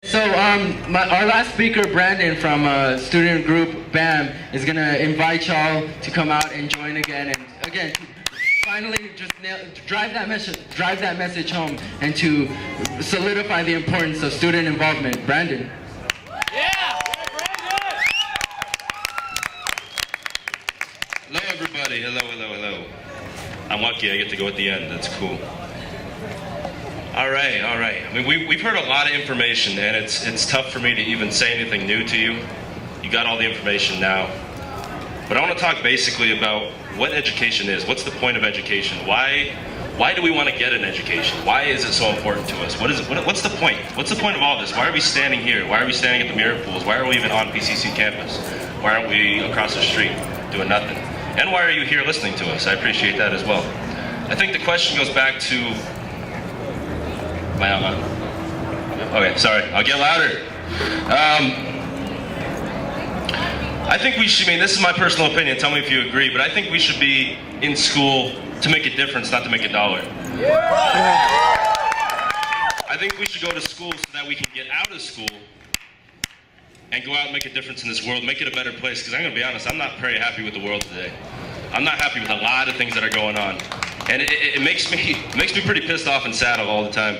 So our last speaker, Brandon from student group BAM, is gonna invite y'all to come out and join again, and again, finally just drive that message home, and to solidify the importance of student involvement. Brandon. Yeah, Brandon. Hello, everybody. Hello. I'm lucky I get to go at the end. That's cool. All right. I mean, we've heard a lot of information, and it's tough for me to even say anything new to you. You got all the information now. But I want to talk basically about what education is. What's the point of education? Why do we want to get an education? Why is it so important to us? What's the point? What's the point of all this? Why are we standing here? Why are we standing at the mirror pools? Why are we even on PCC campus? Why aren't we across the street doing nothing? And why are you here listening to us? I appreciate that as well. I think the question goes back to... Am I on? Okay, sorry. I'll get louder. I think we should, this is my personal opinion, tell me if you agree, but I think we should be in school to make a difference, not to make a dollar. I think we should go to school so that we can get out of school and go out and make a difference in this world, make it a better place, because I'm going to be honest, I'm not very happy with the world today. I'm not happy with a lot of things that are going on. And it makes me pretty pissed off and sad all the time.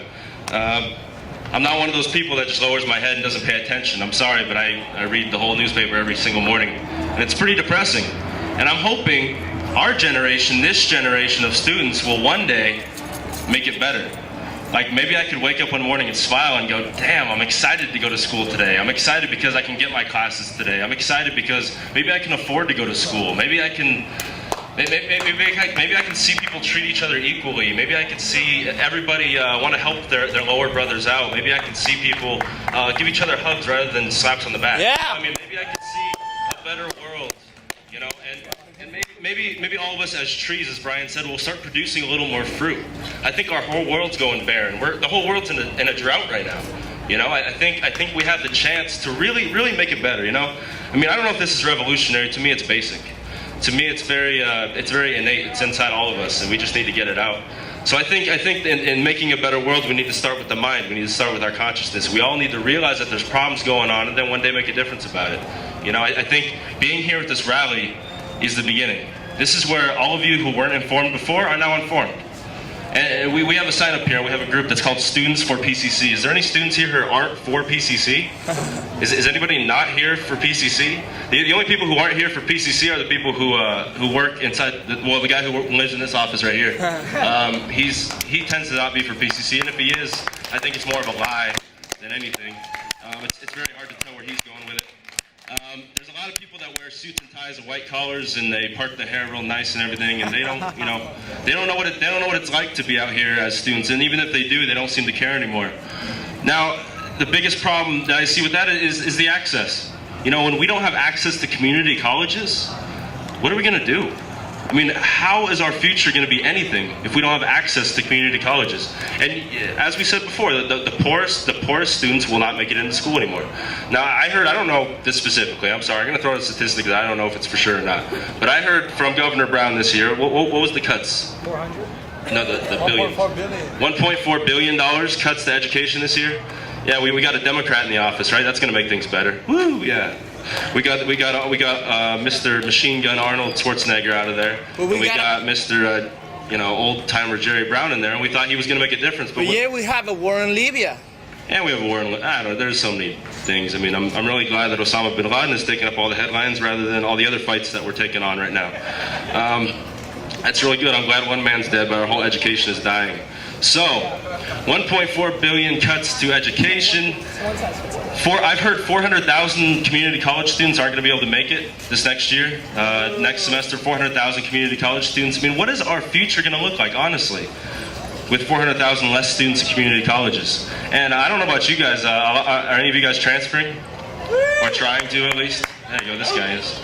I'm not one of those people that just lowers my head and doesn't pay attention. I'm sorry, but I read the whole newspaper every single morning, and it's pretty depressing. And I'm hoping our generation, this generation of students, will one day make it better. Like, maybe I could wake up one morning and smile and go, damn, I'm excited to go to school today. I'm excited because I can get my classes today. I'm excited because maybe I can afford to go to school. Maybe I can see people treat each other equally. Maybe I can see everybody want to help their lower brothers out. Maybe I can see people give each other hugs rather than slaps on the back. Yeah. I mean, maybe I can see a better world, you know, and maybe all of us as trees, as Brian said, will start producing a little more fruit. I think our whole world's going barren. The whole world's in a drought right now. You know, I think we have the chance to really make it better, you know? I mean, I don't know if this is revolutionary. To me, it's basic. To me, it's very innate. It's inside all of us, and we just need to get it out. So I think in making a better world, we need to start with the mind. We need to start with our consciousness. We all need to realize that there's problems going on, and then one day make a difference about it. You know, I think being here at this rally is the beginning. This is where all of you who weren't informed before are now informed. And we have a sign up here. We have a group that's called Students for PCC. Is there any students here who aren't for PCC? Is anybody not here for PCC? The only people who aren't here for PCC are the people who work inside. The guy who lives in this office right here. He tends to not be for PCC, and if he is, I think it's more of a lie than anything. It's very hard to tell where he's going with it. There's a lot of people that wear suits and ties and white collars, and they part the hair real nice and everything, and they don't know what it's like to be out here as students, and even if they do, they don't seem to care anymore. Now, the biggest problem that I see with that is the access. You know, when we don't have access to community colleges, what are we going to do? I mean, how is our future going to be anything if we don't have access to community colleges? And as we said before, the poorest students will not make it into school anymore. Now, I don't know this specifically, I'm sorry, I'm going to throw out a statistic that I don't know if it's for sure or not. But I heard from Governor Brown this year, what was the cuts? 400? No, the billions. $1.4 billion. $1.4 billion cuts to education this year? Yeah, we got a Democrat in the office, right? That's going to make things better. Woo, yeah. We got Mr. Machine Gun Arnold Schwarzenegger out of there. Well, we got Mr. Old timer Jerry Brown in there, and we thought he was going to make a difference. But yeah, we have a war in Libya. And we have a war in Libya. I don't know. There's so many things. I mean, I'm really glad that Osama bin Laden is taking up all the headlines rather than all the other fights that we're taking on right now. That's really good. I'm glad one man's dead, but our whole education is dying. So, 1.4 billion cuts to education. I've heard 400,000 community college students aren't going to be able to make it this next year. Next semester, 400,000 community college students. I mean, what is our future going to look like, honestly, with 400,000 less students in community colleges? And I don't know about you guys. Are any of you guys transferring? Or trying to, at least? There you go, this guy is.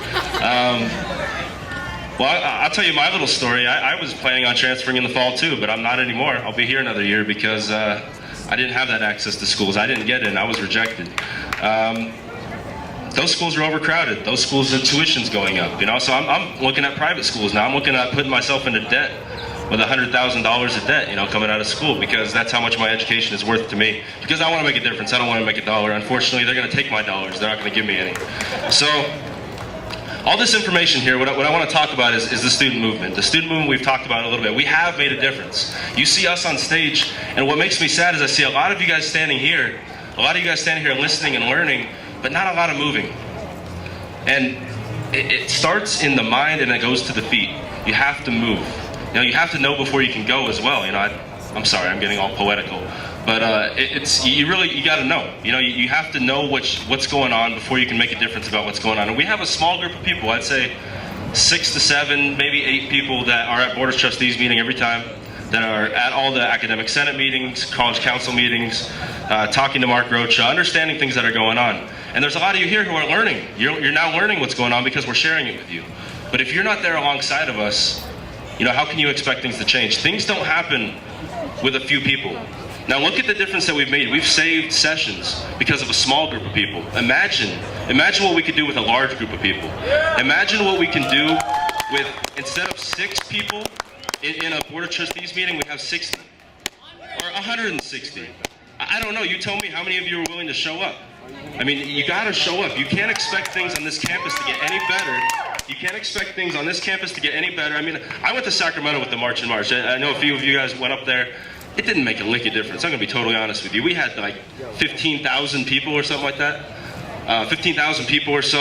Well, I'll tell you my little story. I was planning on transferring in the fall too, but I'm not anymore. I'll be here another year because I didn't have that access to schools. I didn't get in. I was rejected. Those schools are overcrowded. Those schools, the tuition's going up. You know, so I'm looking at private schools now. I'm looking at putting myself into debt with $100,000 of debt, coming out of school, because that's how much my education is worth to me. Because I want to make a difference. I don't want to make a dollar. Unfortunately, they're going to take my dollars. They're not going to give me any. So all this information here, what I want to talk about is the student movement. The student movement we've talked about a little bit. We have made a difference. You see us on stage, and what makes me sad is I see a lot of you guys standing here, listening and learning, but not a lot of moving. And it starts in the mind and it goes to the feet. You have to move. You have to know before you can go as well. I'm sorry, I'm getting all poetical, but you got to know. You have to know what's going on before you can make a difference about what's going on. And we have a small group of people. I'd say 6 to 7, maybe 8 people that are at Board of Trustees meeting every time, that are at all the academic senate meetings, college council meetings, talking to Mark Rocha, understanding things that are going on. And there's a lot of you here who are learning. You're now learning what's going on because we're sharing it with you. But if you're not there alongside of us, how can you expect things to change? Things don't happen with a few people. Now look at the difference that we've made. We've saved sessions because of a small group of people. Imagine what we could do with a large group of people. Imagine what we can do with, instead of 6 people in a Board of Trustees meeting, we have 60 or 160. I don't know. You tell me how many of you are willing to show up. You got to show up. You can't expect things on this campus to get any better. I went to Sacramento with the March and March. I know a few of you guys went up there. It didn't make a lick of difference. I'm going to be totally honest with you. We had like 15,000 people or something like that. 15,000 people or so,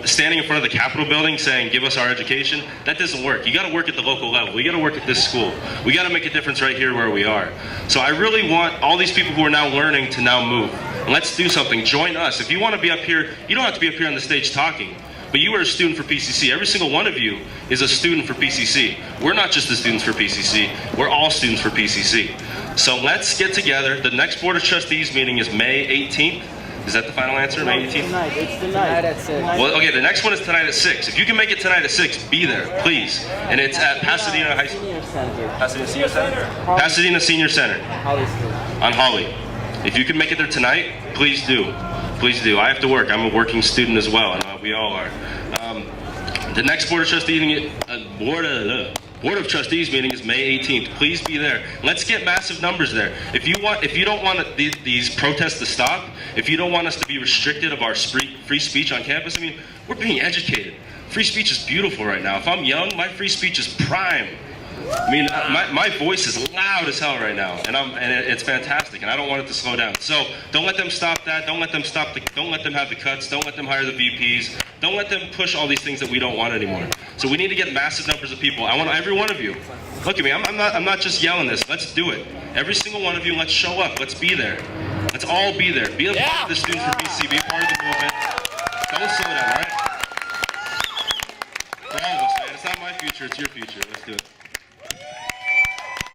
standing in front of the Capitol building saying, give us our education. That doesn't work. You got to work at the local level. We got to work at this school. We got to make a difference right here where we are. So I really want all these people who are now learning to now move. And let's do something. Join us. If you want to be up here, you don't have to be up here on the stage talking. But you are a student for PCC. Every single one of you is a student for PCC. We're not just the students for PCC. We're all students for PCC. So let's get together. The next Board of Trustees meeting is May 18th. Is that the final answer, May 18th? It's tonight at 6. Well, okay, the next one is tonight at 6. If you can make it tonight at 6, be there, please. And it's at Pasadena High School. Pasadena Senior Center? Pasadena Senior Center. On Holly. If you can make it there tonight, please do. Please do. I have to work. I'm a working student as well, and we all are. The next Board of Trustees Board of Trustees meeting is May 18th. Please be there. Let's get massive numbers there. If you don't want these protests to stop, if you don't want us to be restricted of our free speech on campus, we're being educated. Free speech is beautiful right now. If I'm young, my free speech is prime. My voice is loud as hell right now, and it's fantastic, and I don't want it to slow down. So don't let them stop that. Don't let them have the cuts. Don't let them hire the VPs. Don't let them push all these things that we don't want anymore. So we need to get massive numbers of people. I want every one of you. Look at me. I'm not just yelling this. Let's do it. Every single one of you. Let's show up. Let's be there. Let's all be there. Be a part of the students for BC. Be a part of the movement. Don't slow down, all right? For all of us, man. It's not my future. It's your future. Let's do it.